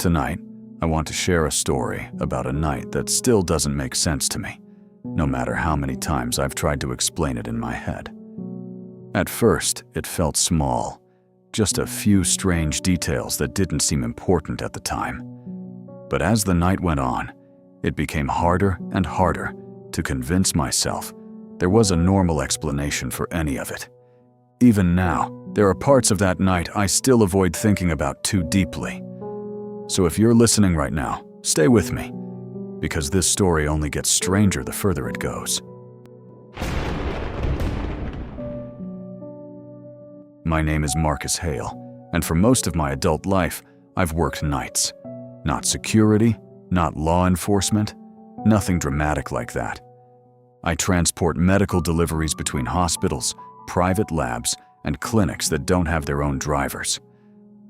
Tonight, I want to share a story about a night that still doesn't make sense to me, no matter how many times I've tried to explain it in my head. At first, it felt small, just a few strange details that didn't seem important at the time. But as the night went on, it became harder and harder to convince myself there was a normal explanation for any of it. Even now, there are parts of that night I still avoid thinking about too deeply. So if you're listening right now, stay with me, because this story only gets stranger the further it goes. My name is Marcus Hale, and for most of my adult life, I've worked nights. Not security, not law enforcement, nothing dramatic like that. I transport medical deliveries between hospitals, private labs, and clinics that don't have their own drivers.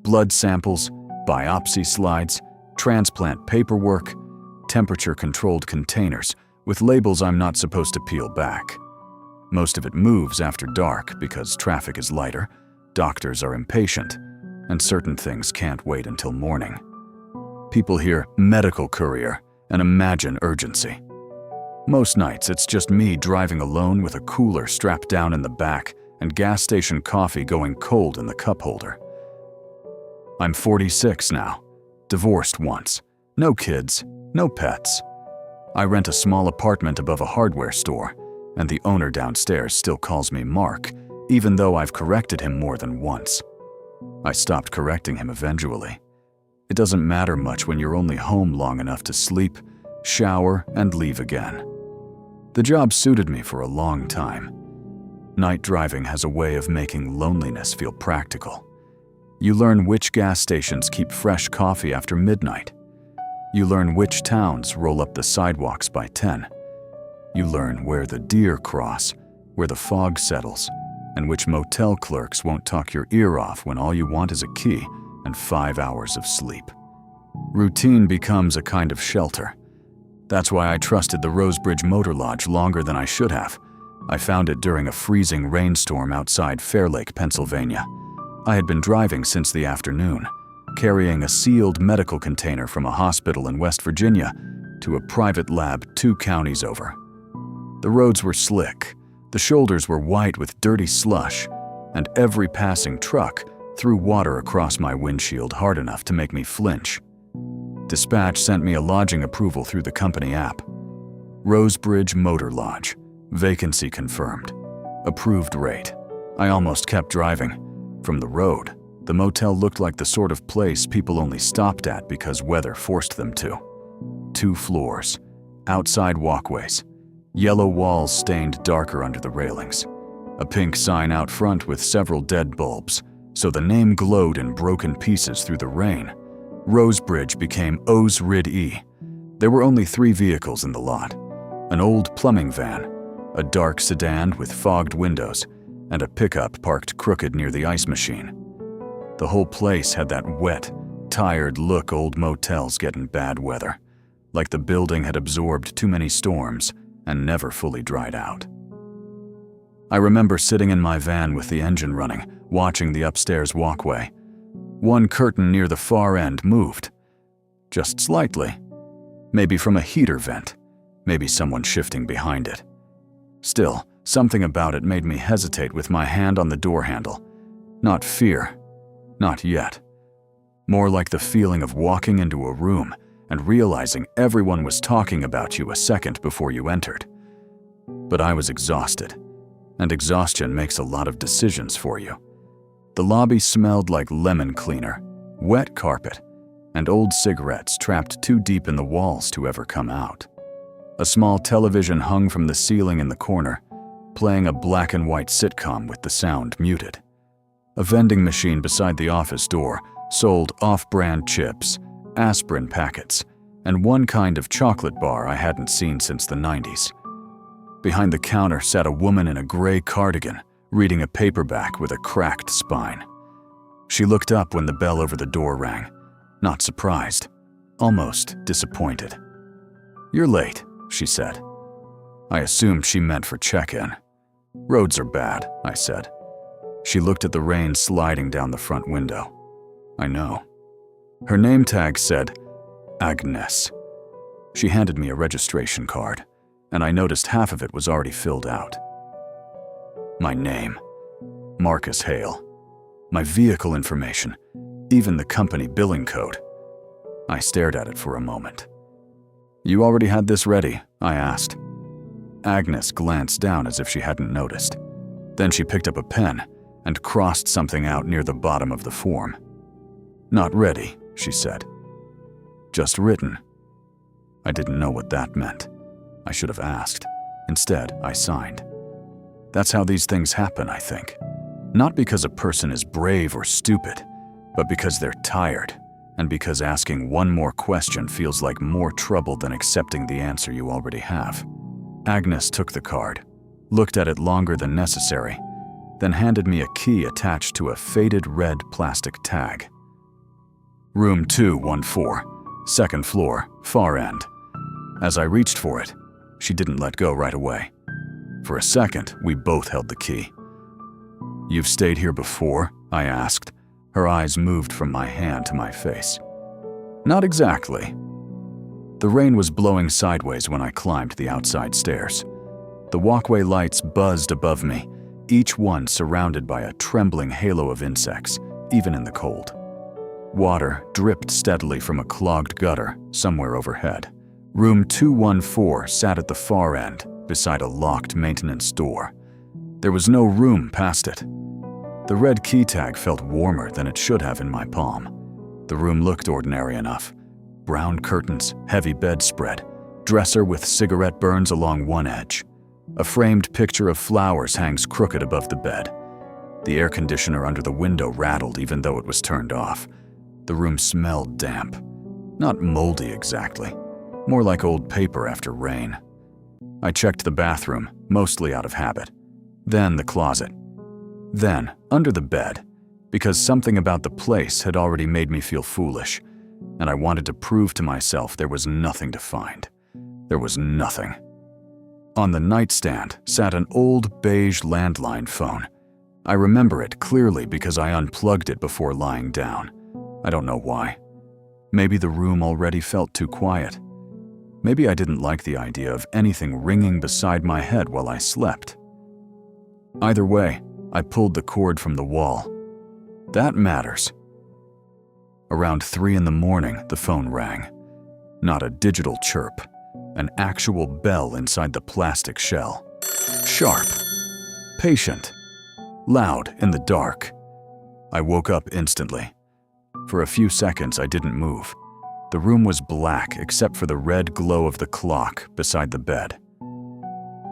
Blood samples, biopsy slides, transplant paperwork, temperature-controlled containers with labels I'm not supposed to peel back. Most of it moves after dark because traffic is lighter, doctors are impatient, and certain things can't wait until morning. People hear medical courier and imagine urgency. Most nights, it's just me driving alone with a cooler strapped down in the back and gas station coffee going cold in the cup holder. I'm 46 now, divorced once, no kids, no pets. I rent a small apartment above a hardware store, and the owner downstairs still calls me Mark, even though I've corrected him more than once. I stopped correcting him eventually. It doesn't matter much when you're only home long enough to sleep, shower, and leave again. The job suited me for a long time. Night driving has a way of making loneliness feel practical. You learn which gas stations keep fresh coffee after midnight. You learn which towns roll up the sidewalks by 10. You learn where the deer cross, where the fog settles, and which motel clerks won't talk your ear off when all you want is a key and 5 hours of sleep. Routine becomes a kind of shelter. That's why I trusted the Rosebridge Motor Lodge longer than I should have. I found it during a freezing rainstorm outside Fair Lake, Pennsylvania. I had been driving since the afternoon, carrying a sealed medical container from a hospital in West Virginia to a private lab 2 counties over. The roads were slick, the shoulders were white with dirty slush, and every passing truck threw water across my windshield hard enough to make me flinch. Dispatch sent me a lodging approval through the company app. Rosebridge Motor Lodge. Vacancy confirmed. Approved rate. I almost kept driving. From the road, the motel looked like the sort of place people only stopped at because weather forced them to. 2 floors, outside walkways, yellow walls stained darker under the railings, a pink sign out front with several dead bulbs, so the name glowed in broken pieces through the rain. Rosebridge became O's Rid E. There were only 3 vehicles in the lot. An old plumbing van, a dark sedan with fogged windows, and a pickup parked crooked near the ice machine. The whole place had that wet, tired look old motels get in bad weather, like the building had absorbed too many storms and never fully dried out. I remember sitting in my van with the engine running, watching the upstairs walkway. One curtain near the far end moved. Just slightly. Maybe from a heater vent. Maybe someone shifting behind it. Still, something about it made me hesitate with my hand on the door handle. Not fear. Not yet. More like the feeling of walking into a room and realizing everyone was talking about you a second before you entered. But I was exhausted, and exhaustion makes a lot of decisions for you. The lobby smelled like lemon cleaner, wet carpet, and old cigarettes trapped too deep in the walls to ever come out. A small television hung from the ceiling in the corner, playing a black and white sitcom with the sound muted. A vending machine beside the office door sold off-brand chips, aspirin packets, and one kind of chocolate bar I hadn't seen since the 90s. Behind the counter sat a woman in a gray cardigan, reading a paperback with a cracked spine. She looked up when the bell over the door rang, not surprised, almost disappointed. "You're late," she said. I assumed she meant for check-in. "Roads are bad," I said. She looked at the rain sliding down the front window. "I know." Her name tag said, Agnes. She handed me a registration card, and I noticed half of it was already filled out. My name, Marcus Hale. My vehicle information, even the company billing code. I stared at it for a moment. You already had this ready? I asked. Agnes glanced down as if she hadn't noticed. Then she picked up a pen and crossed something out near the bottom of the form. Not ready, she said. Just written. I didn't know what that meant. I should have asked. Instead, I signed. That's how these things happen, I think. Not because a person is brave or stupid, but because they're tired, and because asking one more question feels like more trouble than accepting the answer you already have. Agnes took the card, looked at it longer than necessary, then handed me a key attached to a faded red plastic tag. Room 214, second floor, far end. As I reached for it, she didn't let go right away. For a second, we both held the key. You've stayed here before? I asked. Her eyes moved from my hand to my face. Not exactly. The rain was blowing sideways when I climbed the outside stairs. The walkway lights buzzed above me, each one surrounded by a trembling halo of insects, even in the cold. Water dripped steadily from a clogged gutter somewhere overhead. Room 214 sat at the far end, beside a locked maintenance door. There was no room past it. The red key tag felt warmer than it should have in my palm. The room looked ordinary enough. Brown curtains, heavy bedspread, dresser with cigarette burns along one edge. A framed picture of flowers hangs crooked above the bed. The air conditioner under the window rattled even though it was turned off. The room smelled damp. Not moldy exactly, more like old paper after rain. I checked the bathroom, mostly out of habit. Then the closet. Then, under the bed, because something about the place had already made me feel foolish, and I wanted to prove to myself there was nothing to find. There was nothing. On the nightstand sat an old beige landline phone. I remember it clearly because I unplugged it before lying down. I don't know why. Maybe the room already felt too quiet. Maybe I didn't like the idea of anything ringing beside my head while I slept. Either way, I pulled the cord from the wall. That matters. Around 3 in the morning, the phone rang. Not a digital chirp, an actual bell inside the plastic shell. Sharp, patient, loud in the dark. I woke up instantly. For a few seconds, I didn't move. The room was black except for the red glow of the clock beside the bed.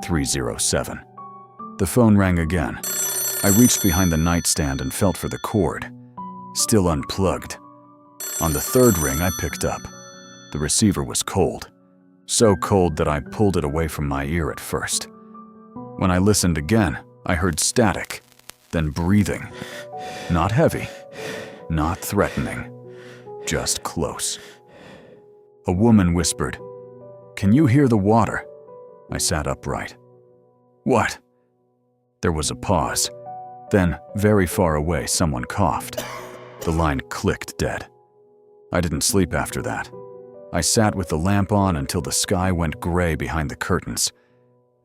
307. The phone rang again. I reached behind the nightstand and felt for the cord. Still unplugged. On the third ring, I picked up. The receiver was cold. So cold that I pulled it away from my ear at first. When I listened again, I heard static, then breathing. Not heavy, not threatening, just close. A woman whispered, "Can you hear the water?" I sat upright. "What?" There was a pause. Then, very far away, someone coughed. The line clicked dead. I didn't sleep after that. I sat with the lamp on until the sky went gray behind the curtains.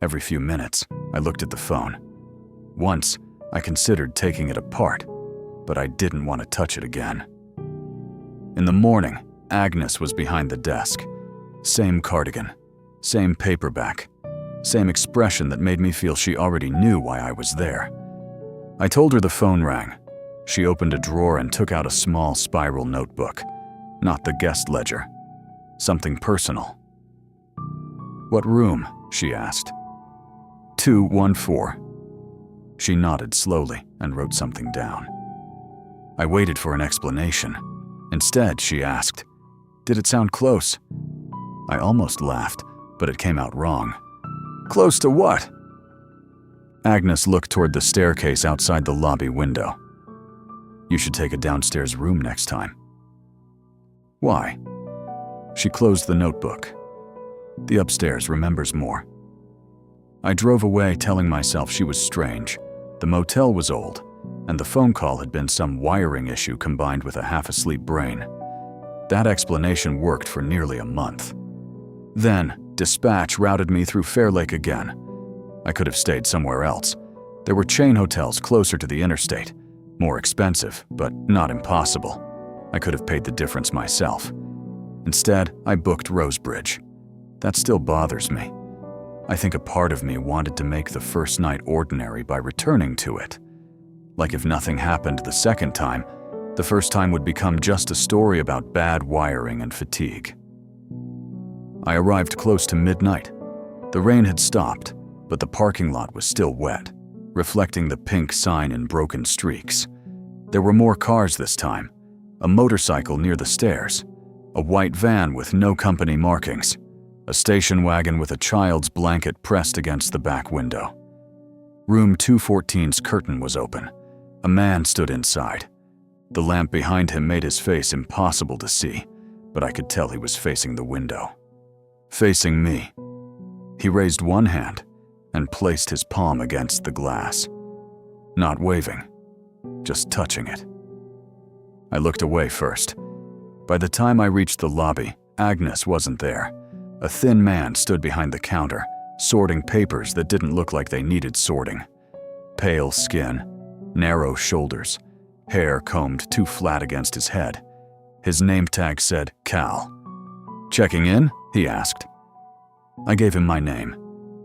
Every few minutes, I looked at the phone. Once, I considered taking it apart, but I didn't want to touch it again. In the morning, Agnes was behind the desk. Same cardigan, same paperback, same expression that made me feel she already knew why I was there. I told her the phone rang. She opened a drawer and took out a small spiral notebook. Not the guest ledger. Something personal. "What room?" she asked. 214. She nodded slowly and wrote something down. I waited for an explanation. Instead, she asked, "Did it sound close?" I almost laughed, but it came out wrong. "Close to what?" Agnes looked toward the staircase outside the lobby window. "You should take a downstairs room next time." "Why?" She closed the notebook. "The upstairs remembers more." I drove away telling myself she was strange. The motel was old, and the phone call had been some wiring issue combined with a half-asleep brain. That explanation worked for nearly a month. Then, dispatch routed me through Fair Lake again. I could have stayed somewhere else. There were chain hotels closer to the interstate. More expensive, but not impossible. I could have paid the difference myself. Instead, I booked Rosebridge. That still bothers me. I think a part of me wanted to make the first night ordinary by returning to it. Like if nothing happened the second time, the first time would become just a story about bad wiring and fatigue. I arrived close to midnight. The rain had stopped, but the parking lot was still wet, reflecting the pink sign in broken streaks. There were more cars this time. A motorcycle near the stairs, a white van with no company markings, a station wagon with a child's blanket pressed against the back window. Room 214's curtain was open. A man stood inside. The lamp behind him made his face impossible to see, but I could tell he was facing the window. Facing me. He raised one hand and placed his palm against the glass. Not waving, just touching it. I looked away first. By the time I reached the lobby, Agnes wasn't there. A thin man stood behind the counter, sorting papers that didn't look like they needed sorting. Pale skin, narrow shoulders, hair combed too flat against his head. His name tag said Cal. "Checking in?" he asked. I gave him my name.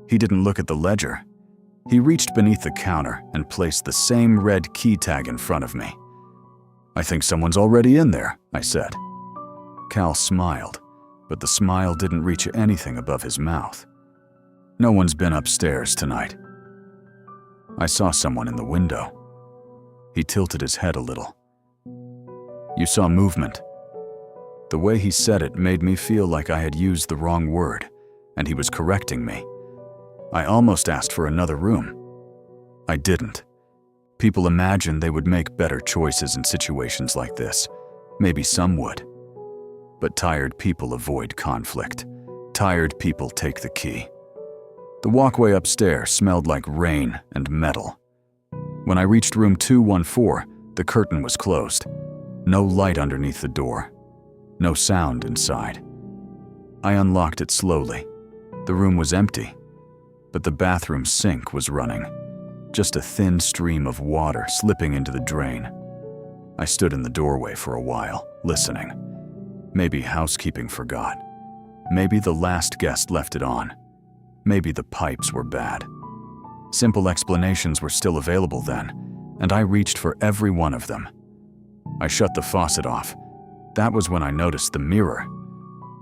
He didn't look at the ledger. He reached beneath the counter and placed the same red key tag in front of me. "I think someone's already in there," I said. Cal smiled, but the smile didn't reach anything above his mouth. "No one's been upstairs tonight." I saw someone in the window. He tilted his head a little. "You saw movement." The way he said it made me feel like I had used the wrong word, and he was correcting me. I almost asked for another room. I didn't. People imagine they would make better choices in situations like this. Maybe some would. But tired people avoid conflict. Tired people take the key. The walkway upstairs smelled like rain and metal. When I reached room 214, the curtain was closed. No light underneath the door. No sound inside. I unlocked it slowly. The room was empty, but the bathroom sink was running. Just a thin stream of water slipping into the drain. I stood in the doorway for a while, listening. Maybe housekeeping forgot. Maybe the last guest left it on. Maybe the pipes were bad. Simple explanations were still available then, and I reached for every one of them. I shut the faucet off. That was when I noticed the mirror.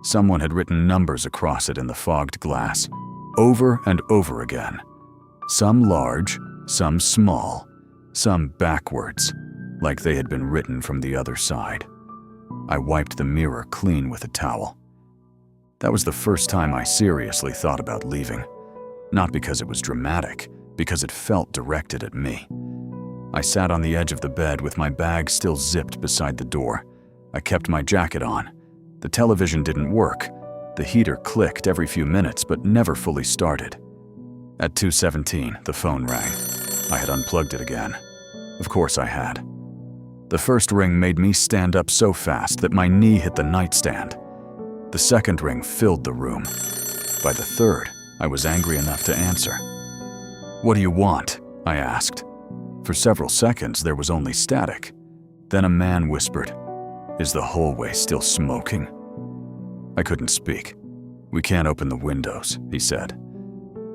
Someone had written numbers across it in the fogged glass, over and over again. Some large, some small, some backwards, like they had been written from the other side. I wiped the mirror clean with a towel. That was the first time I seriously thought about leaving. Not because it was dramatic, because it felt directed at me. I sat on the edge of the bed with my bag still zipped beside the door. I kept my jacket on. The television didn't work. The heater clicked every few minutes but never fully started. At 2:17, the phone rang. I had unplugged it again. Of course I had. The first ring made me stand up so fast that my knee hit the nightstand. The second ring filled the room. By the third, I was angry enough to answer. "What do you want?" I asked. For several seconds, there was only static. Then a man whispered, "Is the hallway still smoking?" I couldn't speak. "We can't open the windows," he said.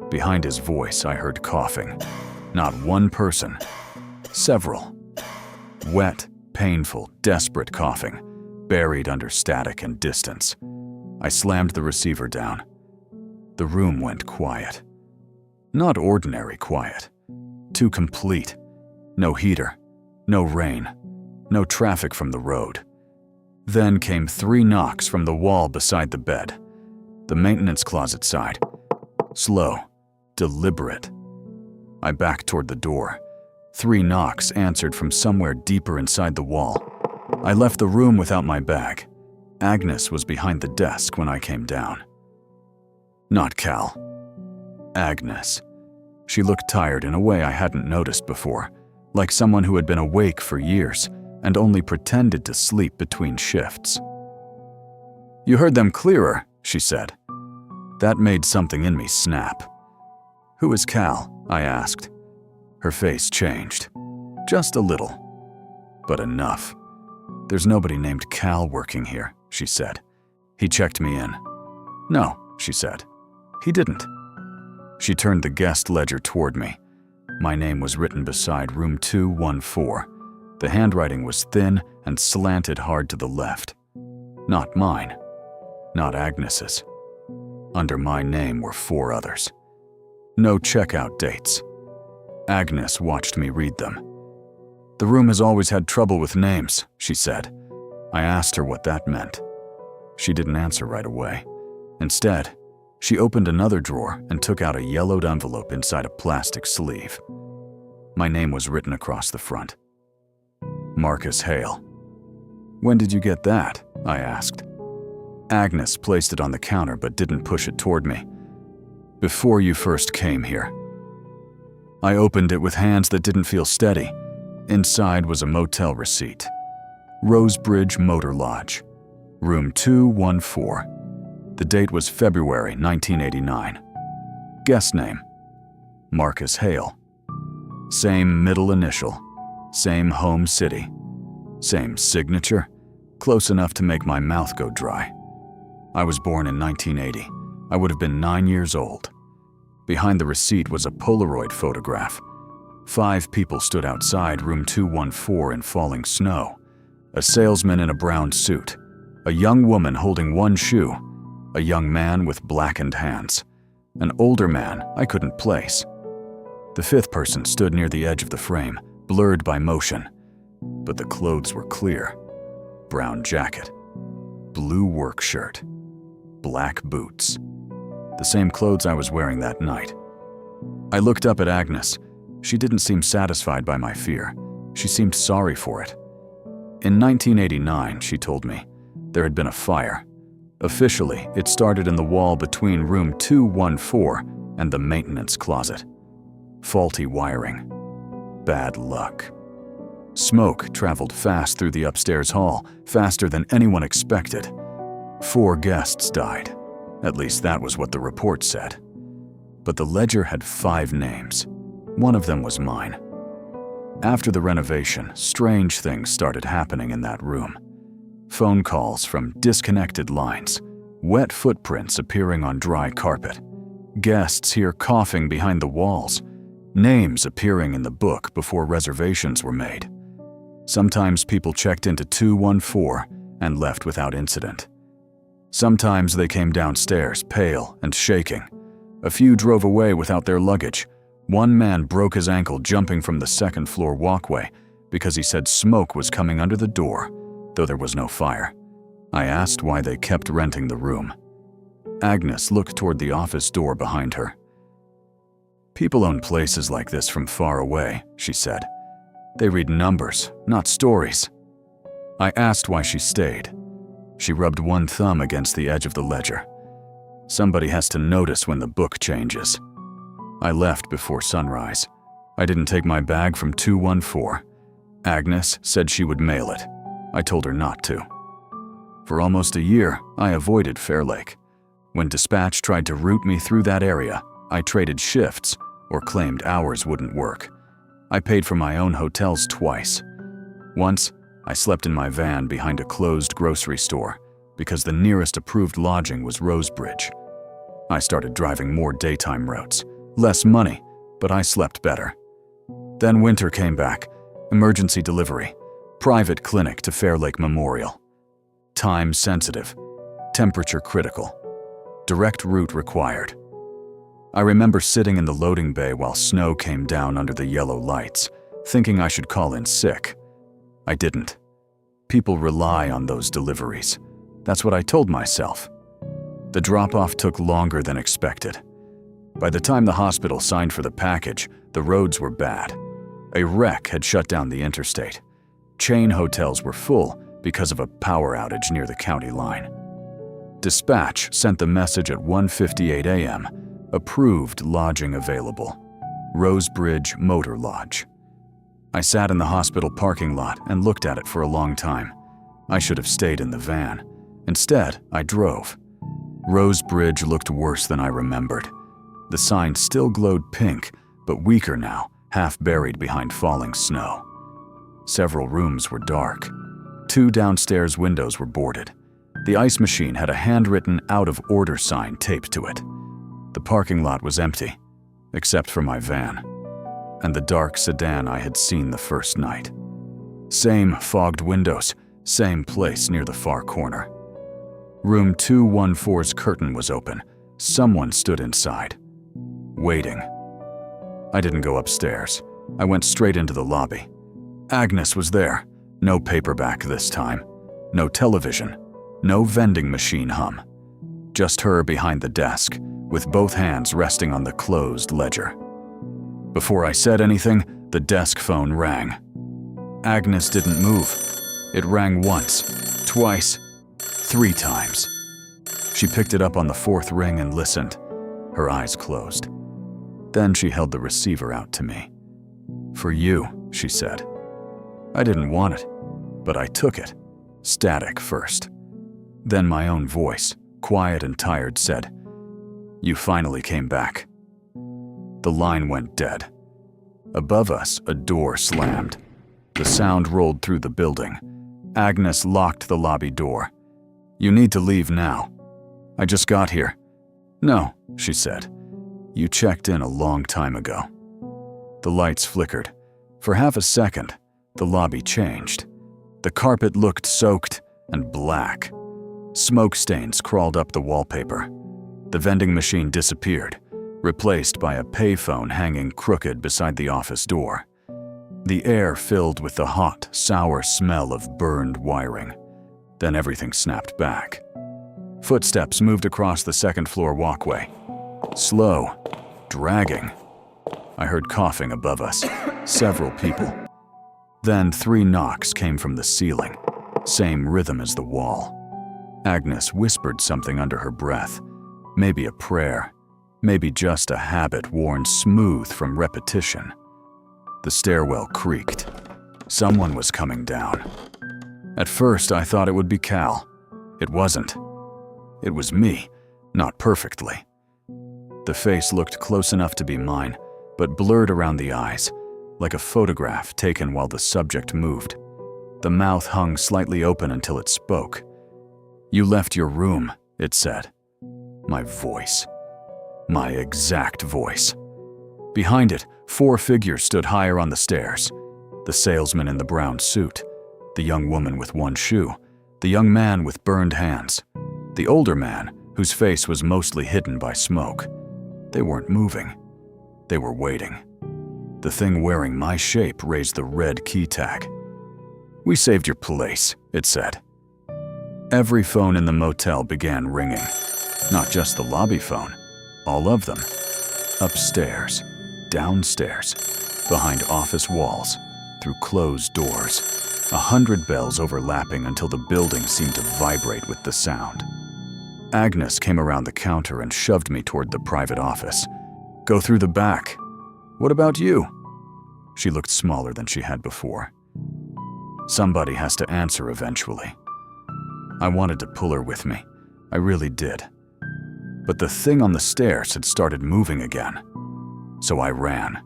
Behind his voice, I heard coughing. Not one person. Several. Wet, painful, desperate coughing, buried under static and distance. I slammed the receiver down. The room went quiet. Not ordinary quiet. Too complete. No heater. No rain. No traffic from the road. Then came 3 knocks from the wall beside the bed. The maintenance closet side. Slow. Deliberate. I backed toward the door. 3 knocks answered from somewhere deeper inside the wall. I left the room without my bag. Agnes was behind the desk when I came down. Not Cal. Agnes. She looked tired in a way I hadn't noticed before, like someone who had been awake for years and only pretended to sleep between shifts. "You heard them clearer," she said. That made something in me snap. "Who is Cal?" I asked. Her face changed. Just a little. But enough. "There's nobody named Cal working here," she said. "He checked me in." "No," she said. "He didn't." She turned the guest ledger toward me. My name was written beside room 214. The handwriting was thin and slanted hard to the left. Not mine. Not Agnes's. Under my name were 4 others. No checkout dates. Agnes watched me read them. "The room has always had trouble with names," she said. I asked her what that meant. She didn't answer right away. Instead, she opened another drawer and took out a yellowed envelope inside a plastic sleeve. My name was written across the front. Marcus Hale. "When did you get that?" I asked. Agnes placed it on the counter but didn't push it toward me. "Before you first came here." I opened it with hands that didn't feel steady. Inside was a motel receipt. Rosebridge Motor Lodge, room 214. The date was February 1989. Guest name, Marcus Hale. Same middle initial, same home city, same signature, close enough to make my mouth go dry. I was born in 1980. I would have been 9 years old. Behind the receipt was a Polaroid photograph. 5 people stood outside room 214 in falling snow. A salesman in a brown suit, a young woman holding one shoe, a young man with blackened hands, an older man I couldn't place. The 5th person stood near the edge of the frame, blurred by motion, but the clothes were clear. Brown jacket, blue work shirt, black boots. The same clothes I was wearing that night. I looked up at Agnes. She didn't seem satisfied by my fear. She seemed sorry for it. In 1989, she told me, there had been a fire. Officially, it started in the wall between room 214 and the maintenance closet. Faulty wiring. Bad luck. Smoke traveled fast through the upstairs hall, faster than anyone expected. 4 guests died. At least that was what the report said. But the ledger had 5 names. One of them was mine. After the renovation, strange things started happening in that room. Phone calls from disconnected lines, wet footprints appearing on dry carpet, guests hear coughing behind the walls, names appearing in the book before reservations were made. Sometimes people checked into 214 and left without incident. Sometimes they came downstairs, pale and shaking. A few drove away without their luggage. One man broke his ankle jumping from the 2nd floor walkway because he said smoke was coming under the door, though there was no fire. I asked why they kept renting the room. Agnes looked toward the office door behind her. "People own places like this from far away," she said. "They read numbers, not stories." I asked why she stayed. She rubbed one thumb against the edge of the ledger. "Somebody has to notice when the book changes." I left before sunrise. I didn't take my bag from 214. Agnes said she would mail it. I told her not to. For almost a year, I avoided Fair Lake. When dispatch tried to route me through that area, I traded shifts or claimed hours wouldn't work. I paid for my own hotels twice. Once, I slept in my van behind a closed grocery store because the nearest approved lodging was Rosebridge. I started driving more daytime routes. Less money, but I slept better. Then winter came back. Emergency delivery. Private clinic to Fair Lake Memorial. Time sensitive. Temperature critical. Direct route required. I remember sitting in the loading bay while snow came down under the yellow lights, thinking I should call in sick. I didn't. People rely on those deliveries. That's what I told myself. The drop-off took longer than expected. By the time the hospital signed for the package, the roads were bad. A wreck had shut down the interstate. Chain hotels were full because of a power outage near the county line. Dispatch sent the message at 1:58 a.m. Approved lodging available. Rosebridge Motor Lodge. I sat in the hospital parking lot and looked at it for a long time. I should have stayed in the van. Instead, I drove. Rose Bridge looked worse than I remembered. The sign still glowed pink, but weaker now, half buried behind falling snow. Several rooms were dark. 2 downstairs windows were boarded. The ice machine had a handwritten out-of-order sign taped to it. The parking lot was empty, except for my van, and the dark sedan I had seen the first night. Same fogged windows, same place near the far corner. Room 214's curtain was open. Someone stood inside, waiting. I didn't go upstairs. I went straight into the lobby. Agnes was there. No paperback this time. No television. No vending machine hum. Just her behind the desk, with both hands resting on the closed ledger. Before I said anything, the desk phone rang. Agnes didn't move. It rang once, twice, 3 times. She picked it up on the 4th ring and listened, her eyes closed. Then she held the receiver out to me. "For you," she said. I didn't want it, but I took it, static first. Then my own voice, quiet and tired, said, "You finally came back." The line went dead. Above us, a door slammed. The sound rolled through the building. Agnes locked the lobby door. "You need to leave now." "I just got here." "No," she said. "You checked in a long time ago." The lights flickered. For half a second, the lobby changed. The carpet looked soaked and black. Smoke stains crawled up the wallpaper. The vending machine disappeared, replaced by a payphone hanging crooked beside the office door. The air filled with the hot, sour smell of burned wiring. Then everything snapped back. Footsteps moved across the second-floor walkway. Slow, dragging. I heard coughing above us, several people. Then 3 knocks came from the ceiling, same rhythm as the wall. Agnes whispered something under her breath, maybe a prayer, maybe just a habit worn smooth from repetition. The stairwell creaked. Someone was coming down. At first, I thought it would be Cal. It wasn't. It was me, not perfectly. The face looked close enough to be mine, but blurred around the eyes, like a photograph taken while the subject moved. The mouth hung slightly open until it spoke. "You left your room," it said. My voice. My exact voice. Behind it, 4 figures stood higher on the stairs. The salesman in the brown suit, the young woman with 1 shoe, the young man with burned hands, the older man whose face was mostly hidden by smoke. They weren't moving. They were waiting. The thing wearing my shape raised the red key tag. "We saved your place," it said. Every phone in the motel began ringing. Not just the lobby phone, all of them. Upstairs, downstairs, behind office walls, through closed doors. 100 bells overlapping until the building seemed to vibrate with the sound. Agnes came around the counter and shoved me toward the private office. "Go through the back." "What about you?" She looked smaller than she had before. Somebody has to answer eventually. I wanted to pull her with me. I really did. But the thing on the stairs had started moving again. So I ran.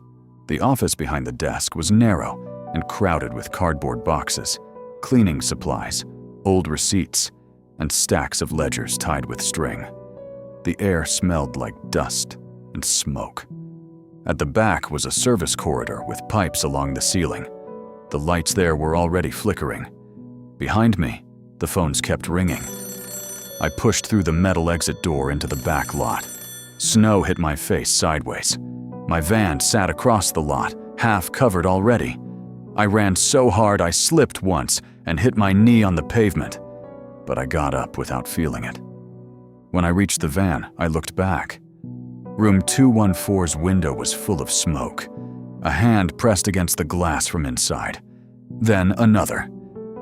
The office behind the desk was narrow and crowded with cardboard boxes, cleaning supplies, old receipts, and stacks of ledgers tied with string. The air smelled like dust and smoke. At the back was a service corridor with pipes along the ceiling. The lights there were already flickering. Behind me, the phones kept ringing. I pushed through the metal exit door into the back lot. Snow hit my face sideways. My van sat across the lot, half covered already. I ran so hard I slipped once and hit my knee on the pavement, but I got up without feeling it. When I reached the van, I looked back. Room 214's window was full of smoke. A hand pressed against the glass from inside. Then another.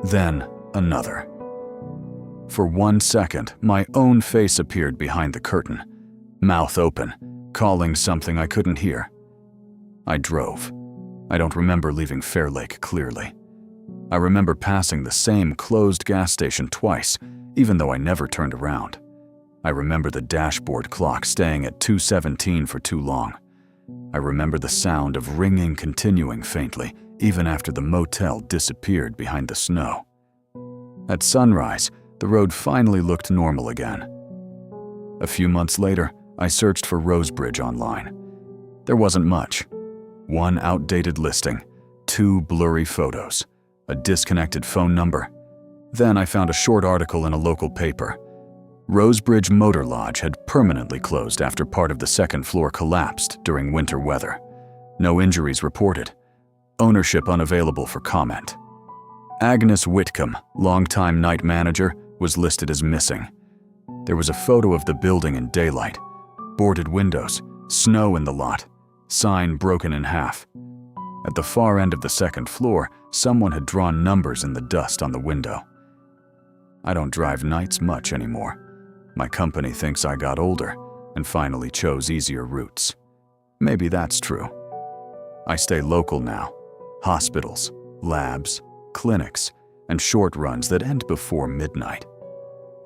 Then another. For 1 second, my own face appeared behind the curtain, mouth open, calling something I couldn't hear. I drove. I don't remember leaving Fair Lake clearly. I remember passing the same closed gas station twice, even though I never turned around. I remember the dashboard clock staying at 2:17 for too long. I remember the sound of ringing continuing faintly, even after the motel disappeared behind the snow. At sunrise, the road finally looked normal again. A few months later, I searched for Rosebridge online. There wasn't much. One outdated listing, 2 blurry photos, a disconnected phone number. Then I found a short article in a local paper. Rosebridge Motor Lodge had permanently closed after part of the second floor collapsed during winter weather. No injuries reported. Ownership unavailable for comment. Agnes Whitcomb, longtime night manager, was listed as missing. There was a photo of the building in daylight. Boarded windows, snow in the lot, sign broken in half. At the far end of the second floor, someone had drawn numbers in the dust on the window. I don't drive nights much anymore. My company thinks I got older and finally chose easier routes. Maybe that's true. I stay local now. Hospitals, labs, clinics, and short runs that end before midnight.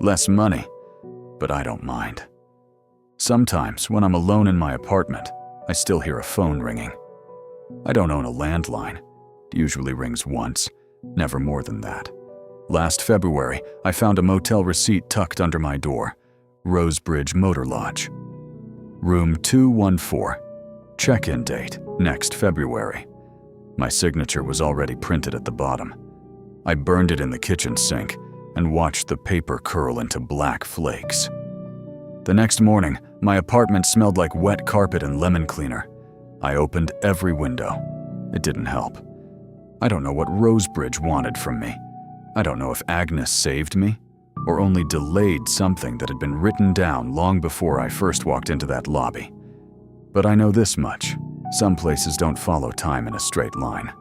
Less money, but I don't mind. Sometimes, when I'm alone in my apartment, I still hear a phone ringing. I don't own a landline. It usually rings once, never more than that. Last February, I found a motel receipt tucked under my door. Rosebridge Motor Lodge. Room 214. Check-in date, next February. My signature was already printed at the bottom. I burned it in the kitchen sink and watched the paper curl into black flakes. The next morning, my apartment smelled like wet carpet and lemon cleaner. I opened every window. It didn't help. I don't know what Rosebridge wanted from me. I don't know if Agnes saved me or only delayed something that had been written down long before I first walked into that lobby. But I know this much. Some places don't follow time in a straight line.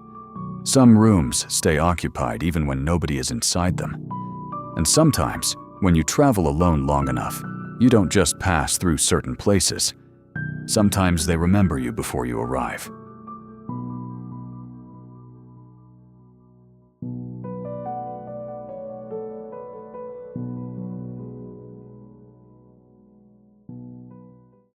Some rooms stay occupied even when nobody is inside them. And sometimes, when you travel alone long enough, you don't just pass through certain places. Sometimes they remember you before you arrive.